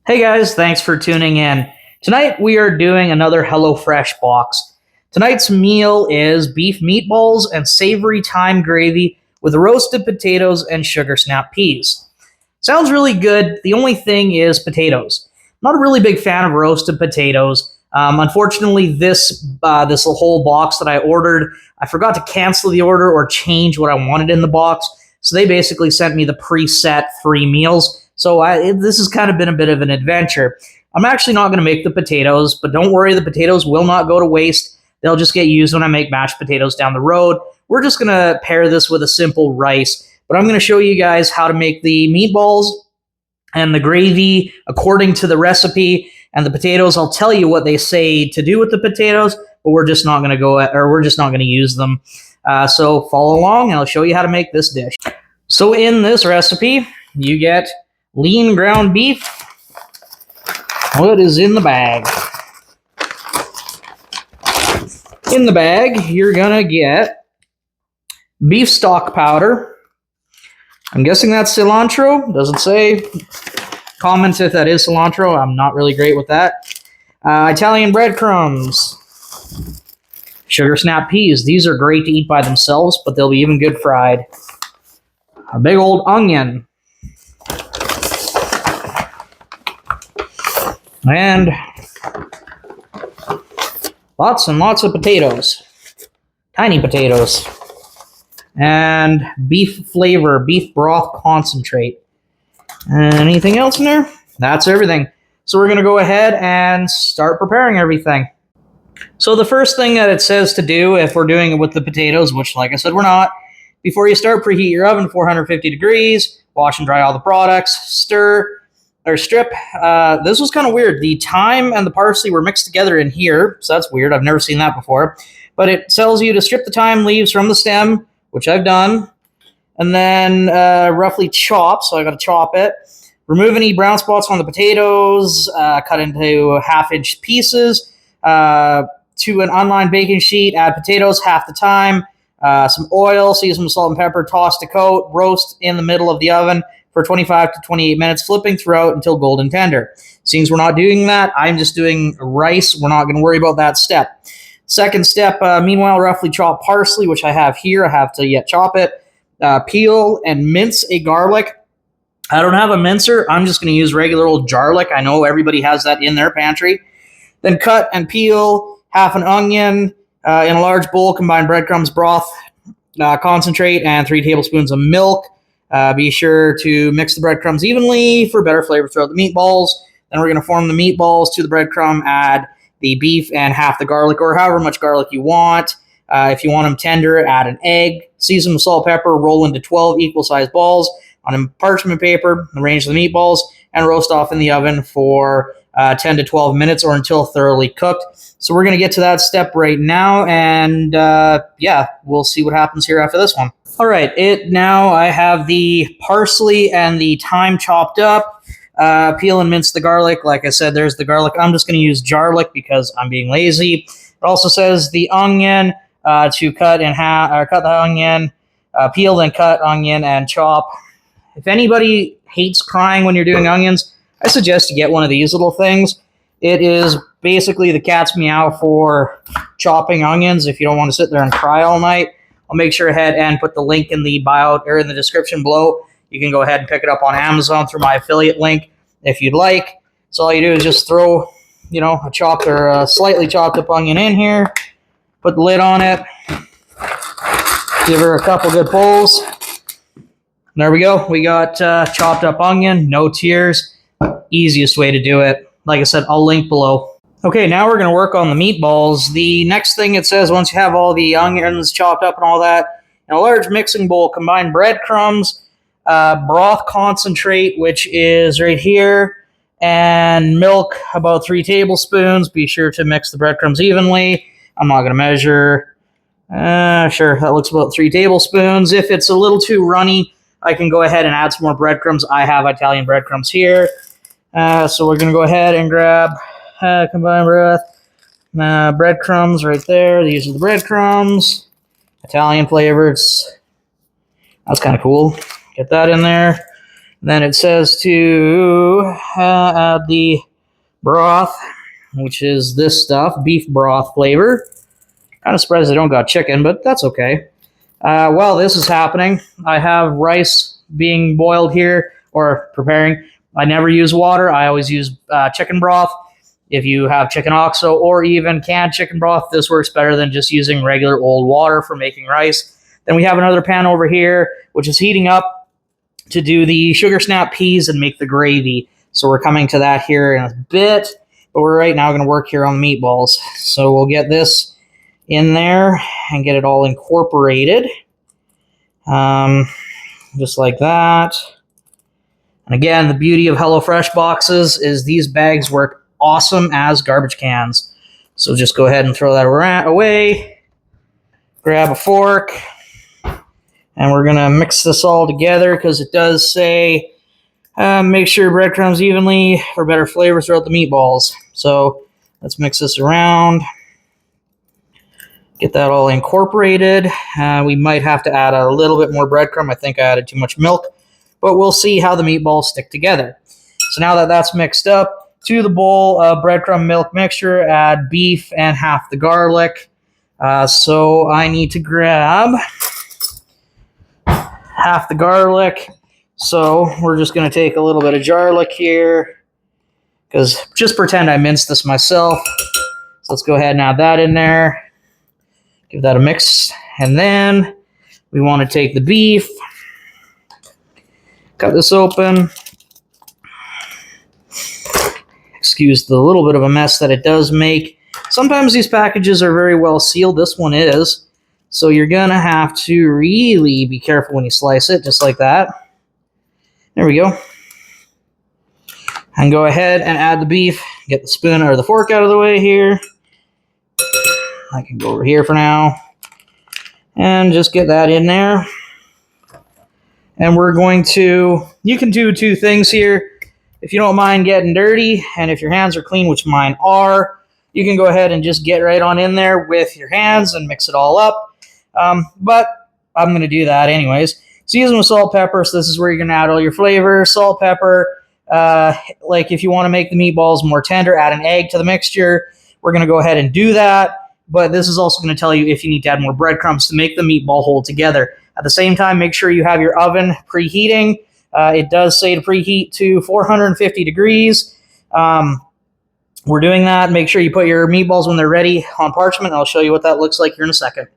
Hey guys, thanks for tuning in. Tonight we are doing another HelloFresh box. Tonight's meal is beef meatballs and savory thyme gravy with roasted potatoes and sugar snap peas. Sounds really good. The only thing is potatoes. I'm not a really big fan of roasted potatoes. Unfortunately, this whole box that I ordered, I forgot to cancel the order or change what I wanted in the box. So they basically sent me the preset free meals. So this has kind of been a bit of an adventure. I'm actually not going to make the potatoes, but don't worry, the potatoes will not go to waste. They'll just get used when I make mashed potatoes down the road. We're just going to pair this with a simple rice, but I'm going to show you guys how to make the meatballs and the gravy according to the recipe. And the potatoes, I'll tell you what they say to do with the potatoes, but we're just not going to use them. So follow along, and I'll show you how to make this dish. So in this recipe, you get lean ground beef. What is in the bag? In the bag, you're gonna get beef stock powder. I'm guessing that's cilantro. Doesn't say. Comment if that is cilantro. I'm not really great with that. Italian breadcrumbs. Sugar snap peas. These are great to eat by themselves, but they'll be even good fried. A big old onion. And lots and lots of potatoes. Tiny potatoes. And beef flavor, beef broth concentrate. Anything else in there? That's everything. So we're going to go ahead and start preparing everything. So the first thing that it says to do, if we're doing it with the potatoes, which like I said we're not, before you start, preheat your oven 450 degrees, wash and dry all the products, stir or strip. This was kind of weird. The thyme and the parsley were mixed together in here, so that's weird. I've never seen that before. But it tells you to strip the thyme leaves from the stem, which I've done, and then roughly chop, so I got to chop it. Remove any brown spots on the potatoes, cut into half-inch pieces. To an unlined baking sheet, add potatoes, half the thyme, some oil, season with salt and pepper, toss to coat, roast in the middle of the oven for 25 to 28 minutes, flipping throughout until golden tender. Since we're not doing that, I'm just doing rice. We're not going to worry about that step. Second step, meanwhile, roughly chop parsley, which I have here. I have to yet chop it. Peel and mince a garlic. I don't have a mincer. I'm just going to use regular old garlic. I know everybody has that in their pantry. Then cut and peel half an onion in a large bowl. Combine breadcrumbs, broth, concentrate, and 3 tablespoons of milk. Be sure to mix the breadcrumbs evenly for better flavor throughout the meatballs. Then we're going to form the meatballs to the breadcrumb, add the beef and half the garlic, or however much garlic you want. If you want them tender, add an egg. Season with salt, pepper, roll into 12 equal-sized balls on parchment paper, arrange the meatballs, and roast off in the oven for 10 to 12 minutes or until thoroughly cooked. So we're going to get to that step right now, and yeah, we'll see what happens here after this one. All right, now I have the parsley and the thyme chopped up. Peel and mince the garlic. Like I said, there's the garlic. I'm just going to use garlic because I'm being lazy. It also says the onion to cut in half, or cut the onion, peel and cut onion and chop. If anybody hates crying when you're doing onions, I suggest you get one of these little things. It is basically the cat's meow for chopping onions if you don't want to sit there and cry all night. I'll make sure ahead and put the link in the bio or in the description below. You can go ahead and pick it up on Amazon through my affiliate link if you'd like. So all you do is just throw, a chopped or a slightly chopped up onion in here. Put the lid on it. Give her a couple good pulls. There we go. We got chopped up onion, no tears. Easiest way to do it. Like I said, I'll link below. Okay, now we're going to work on the meatballs. The next thing it says, once you have all the onions chopped up and all that, in a large mixing bowl, combine breadcrumbs, broth concentrate, which is right here, and milk, about 3 tablespoons. Be sure to mix the breadcrumbs evenly. I'm not going to measure. Sure, that looks about 3 tablespoons. If it's a little too runny, I can go ahead and add some more breadcrumbs. I have Italian breadcrumbs here. So we're going to go ahead and grab combined breadcrumbs right there. These are the breadcrumbs. Italian flavors. That's kind of cool. Get that in there. Then it says to add the broth, which is this stuff, beef broth flavor. Kind of surprised they don't got chicken, but that's okay. While this is happening, I have rice being boiled here, or preparing. I never use water. I always use chicken broth. If you have chicken oxo or even canned chicken broth, this works better than just using regular old water for making rice. Then we have another pan over here, which is heating up to do the sugar snap peas and make the gravy. So we're coming to that here in a bit, but we're right now going to work here on the meatballs. So we'll get this in there and get it all incorporated. Just like that. And again, the beauty of HelloFresh boxes is these bags work awesome as garbage cans. So just go ahead and throw that away. Grab a fork. And we're going to mix this all together because it does say make sure breadcrumbs evenly for better flavor throughout the meatballs. So let's mix this around. Get that all incorporated. We might have to add a little bit more breadcrumb. I think I added too much milk. But we'll see how the meatballs stick together. So now that that's mixed up, to the bowl of breadcrumb milk mixture, add beef and half the garlic. So I need to grab half the garlic. So we're just going to take a little bit of garlic here, because just pretend I minced this myself. So let's go ahead and add that in there. Give that a mix. And then we want to take the beef. Cut this open. Excuse the little bit of a mess that it does make. Sometimes these packages are very well sealed. This one is. So you're going to have to really be careful when you slice it, just like that. There we go. And go ahead and add the beef. Get the spoon or the fork out of the way here. I can go over here for now. And just get that in there. And we're going to, you can do two things here. If you don't mind getting dirty, and if your hands are clean, which mine are, you can go ahead and just get right on in there with your hands and mix it all up. But I'm going to do that anyways. Season with salt, pepper. So this is where you're going to add all your flavor. Salt, pepper. Like if you want to make the meatballs more tender, add an egg to the mixture. We're going to go ahead and do that. But this is also going to tell you if you need to add more breadcrumbs to make the meatball hold together. At the same time, make sure you have your oven preheating. It does say to preheat to 450 degrees. We're doing that. Make sure you put your meatballs when they're ready on parchment. I'll show you what that looks like here in a second.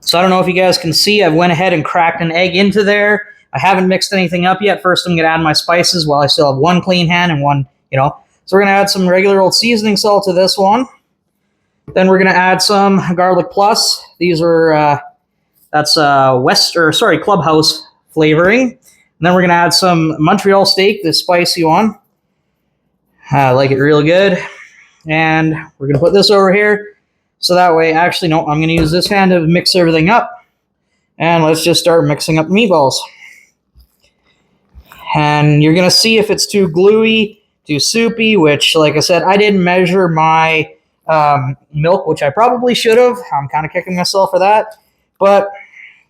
So I don't know if you guys can see, I went ahead and cracked an egg into there. I haven't mixed anything up yet. First, I'm going to add my spices while I still have one clean hand and one, So we're going to add some regular old seasoning salt to this one. Then we're going to add some garlic plus. These are, that's Clubhouse flavoring. And then we're going to add some Montreal steak, the spicy one. I like it really good. And we're going to put this over here. So that way, actually, no, I'm going to use this hand to mix everything up. And let's just start mixing up meatballs. And you're going to see if it's too gluey, too soupy, which, like I said, I didn't measure my milk, which I probably should have. I'm kind of kicking myself for that. But,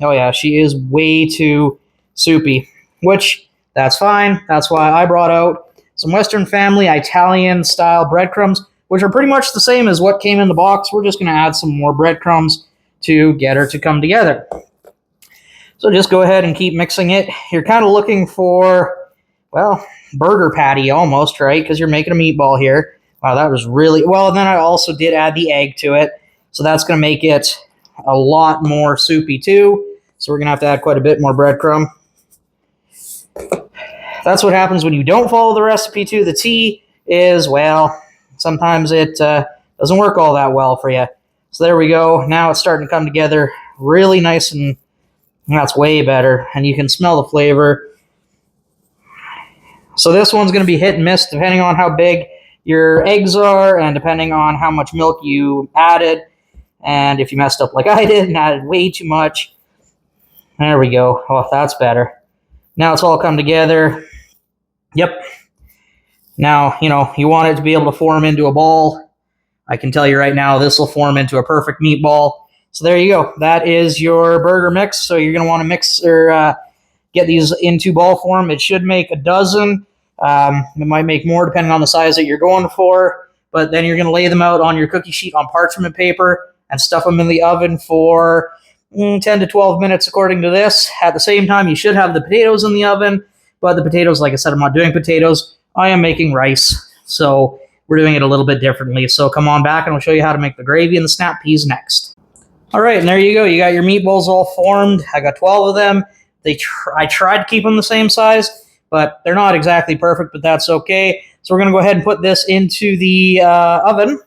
oh yeah, she is way too soupy, which, that's fine. That's why I brought out some Western Family Italian-style breadcrumbs, which are pretty much the same as what came in the box. We're just going to add some more breadcrumbs to get her to come together. So just go ahead and keep mixing it. You're kind of looking for, well, burger patty almost, right? Because you're making a meatball here. Wow, that was really, well, and then I also did add the egg to it. So that's going to make it a lot more soupy too. So we're going to have to add quite a bit more breadcrumb. That's what happens when you don't follow the recipe to the T is, well, sometimes it doesn't work all that well for you. So there we go. Now it's starting to come together really nice, and that's way better. And you can smell the flavor. So this one's going to be hit and miss depending on how big your eggs are and depending on how much milk you added. And if you messed up like I did and added way too much. There we go. Oh, that's better. Now it's all come together. Yep. Now, you want it to be able to form into a ball. I can tell you right now, this will form into a perfect meatball. So there you go. That is your burger mix. So you're going to want to mix or get these into ball form. It should make a dozen. It might make more depending on the size that you're going for, but then you're going to lay them out on your cookie sheet on parchment paper and stuff them in the oven for 10 to 12 minutes according to this. At the same time, you should have the potatoes in the oven, but the potatoes, like I said, I'm not doing potatoes. I am making rice, so we're doing it a little bit differently. So come on back and I'll show you how to make the gravy and the snap peas next. All right, and there you go. You got your meatballs all formed. I got 12 of them. I tried to keep them the same size, but they're not exactly perfect, but that's okay. So we're going to go ahead and put this into the oven.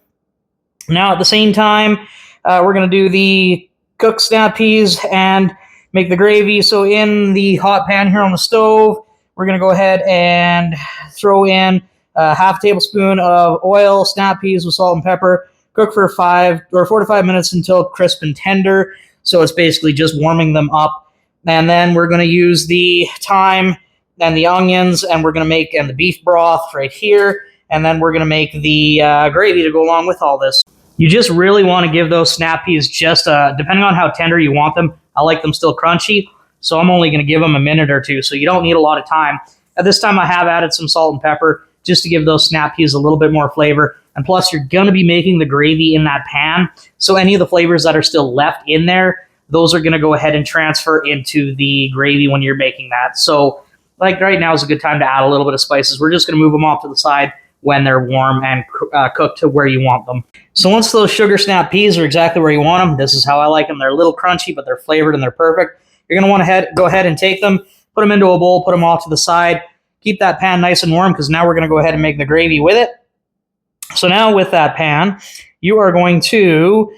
Now, at the same time, we're going to do the cooked snap peas and make the gravy. So in the hot pan here on the stove, we're going to go ahead and throw in a half tablespoon of oil, snap peas with salt and pepper. Cook for 4 to 5 minutes until crisp and tender. So it's basically just warming them up. And then we're going to use the thyme and the onions, and we're going to make the beef broth right here. And then we're going to make the gravy to go along with all this. You just really want to give those snap peas just, depending on how tender you want them, I like them still crunchy. So I'm only going to give them a minute or two. So you don't need a lot of time. At this time, I have added some salt and pepper just to give those snap peas a little bit more flavor. And plus, you're going to be making the gravy in that pan. So any of the flavors that are still left in there, those are going to go ahead and transfer into the gravy when you're making that. So like right now is a good time to add a little bit of spices. We're just going to move them off to the side when they're warm and cooked to where you want them. So once those sugar snap peas are exactly where you want them, this is how I like them. They're a little crunchy, but they're flavored and they're perfect. You're going to want to go ahead and take them, put them into a bowl, put them off to the side. Keep that pan nice and warm because now we're going to go ahead and make the gravy with it. So now with that pan, you are going to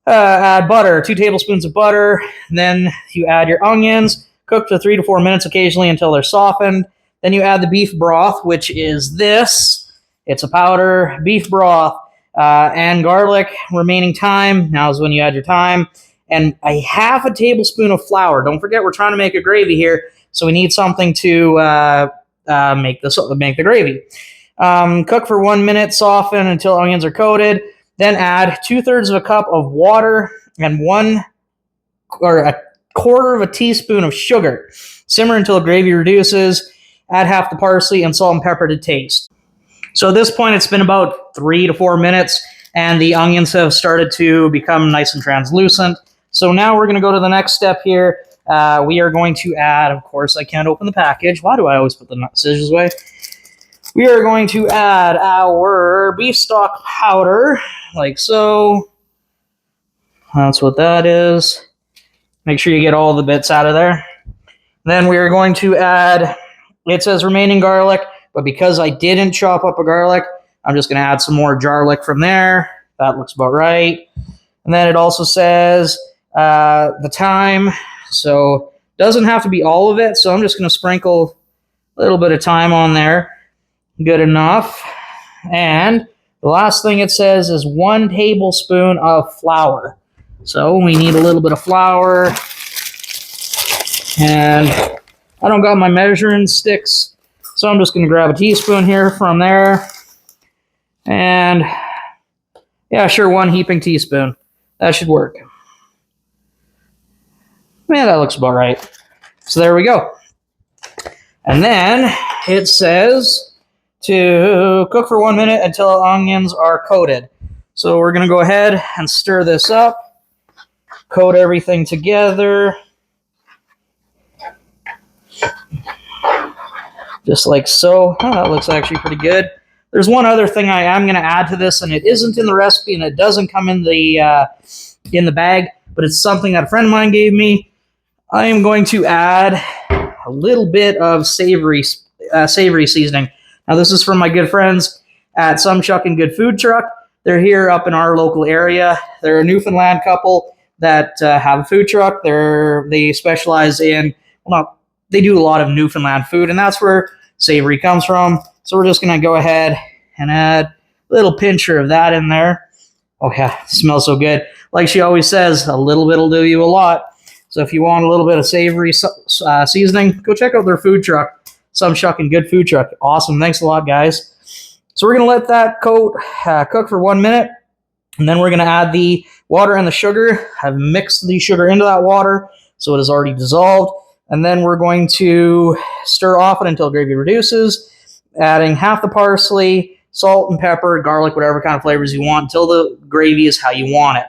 add butter, 2 tablespoons of butter. Then you add your onions, cook for 3 to 4 minutes occasionally until they're softened. Then you add the beef broth, which is this. It's a powder beef broth and garlic, remaining thyme. Now is when you add your thyme. And a half a tablespoon of flour. Don't forget, we're trying to make a gravy here, so we need something to make the gravy. Cook for 1 minute, soften until onions are coated. Then add 2/3 of a cup of water and a quarter of a teaspoon of sugar. Simmer until gravy reduces. Add half the parsley and salt and pepper to taste. So at this point, it's been about 3 to 4 minutes, and the onions have started to become nice and translucent. So now we're going to go to the next step here. We are going to add, of course, I can't open the package. Why do I always put the scissors away? We are going to add our beef stock powder, like so. That's what that is. Make sure you get all the bits out of there. Then we are going to add, it says remaining garlic, but because I didn't chop up a garlic, I'm just going to add some more garlic from there. That looks about right. And then it also says the thyme, so it doesn't have to be all of it, so I'm just going to sprinkle a little bit of thyme on there. Good enough. And the last thing it says is 1 tablespoon of flour. So we need a little bit of flour. And I don't got my measuring sticks, so I'm just going to grab a teaspoon here from there. And yeah, sure, 1 heaping teaspoon. That should work. Yeah, that looks about right. So there we go. And then it says to cook for 1 minute until onions are coated. So we're going to go ahead and stir this up, coat everything together, just like so. Oh, that looks actually pretty good. There's one other thing I am going to add to this, and it isn't in the recipe, and it doesn't come in the bag, but it's something that a friend of mine gave me. I am going to add a little bit of savory seasoning. Now, this is from my good friends at Some Shuckin' Good Food Truck. They're here up in our local area. They're a Newfoundland couple that have a food truck. They specialize in, they do a lot of Newfoundland food, and that's where Savory comes from. So we're just going to go ahead and add a little pincher of that in there. Oh yeah, it smells so good. Like she always says, a little bit will do you a lot. So if you want a little bit of savory seasoning, go check out their food truck, Some Shuckin' Good Food Truck. Awesome. Thanks a lot, guys. So we're going to let that cook for 1 minute, and then we're going to add the water and the sugar. I've mixed the sugar into that water, so it is already dissolved. And then we're going to stir often until gravy reduces, adding half the parsley, salt and pepper, garlic, whatever kind of flavors you want, until the gravy is how you want it.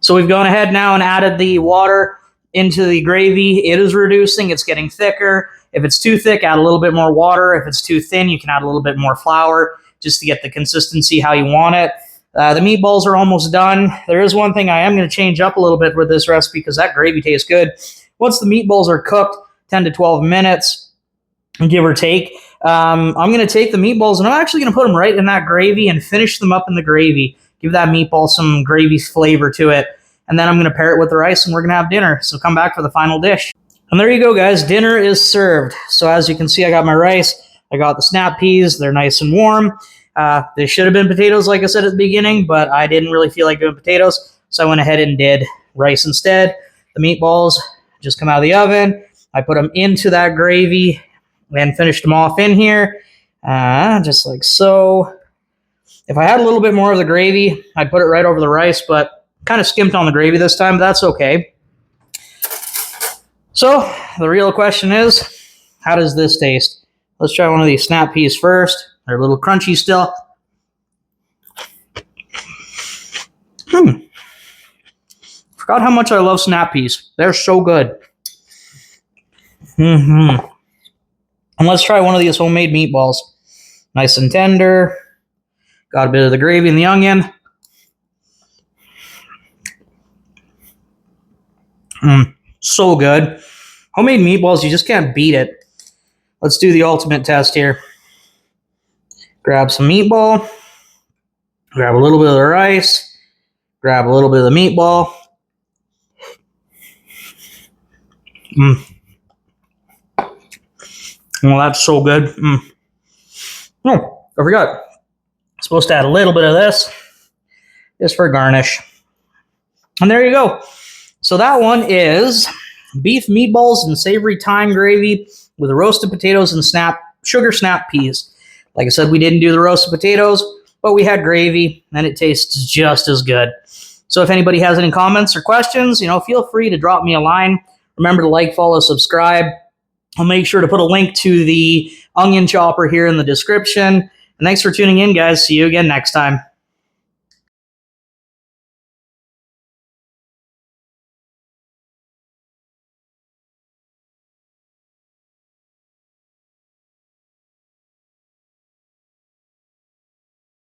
So we've gone ahead now and added the water into the gravy. It is reducing. It's getting thicker. If it's too thick, add a little bit more water. If it's too thin, you can add a little bit more flour just to get the consistency how you want it. The meatballs are almost done. There is one thing I am going to change up a little bit with this recipe because that gravy tastes good. Once the meatballs are cooked, 10 to 12 minutes, give or take, I'm going to take the meatballs and I'm actually going to put them right in that gravy and finish them up in the gravy. Give that meatball some gravy flavor to it. And then I'm going to pair it with the rice and we're going to have dinner. So come back for the final dish. And there you go, guys. Dinner is served. So as you can see, I got my rice. I got the snap peas. They're nice and warm. They should have been potatoes, like I said at the beginning, but I didn't really feel like doing potatoes. So I went ahead and did rice instead. The meatballs just come out of the oven. I put them into that gravy and finished them off in here, just like so. If I had a little bit more of the gravy, I'd put it right over the rice, but kind of skimped on the gravy this time, but that's okay. So the real question is, how does this taste? Let's try one of these snap peas first. They're a little crunchy still. Forgot how much I love snap peas. They're so good. And let's try one of these homemade meatballs. Nice and tender. Got a bit of the gravy and the onion. So good. Homemade meatballs, you just can't beat it. Let's do the ultimate test here. Grab some meatball. Grab a little bit of the rice. Grab a little bit of the meatball. Well, that's so good. Oh, I forgot. I'm supposed to add a little bit of this just for garnish. And there you go. So that one is beef meatballs and savory thyme gravy with roasted potatoes and sugar snap peas. Like I said, we didn't do the roasted potatoes, but we had gravy, and it tastes just as good. So if anybody has any comments or questions, feel free to drop me a line. Remember to like, follow, subscribe. I'll make sure to put a link to the onion chopper here in the description. And thanks for tuning in, guys. See you again next time.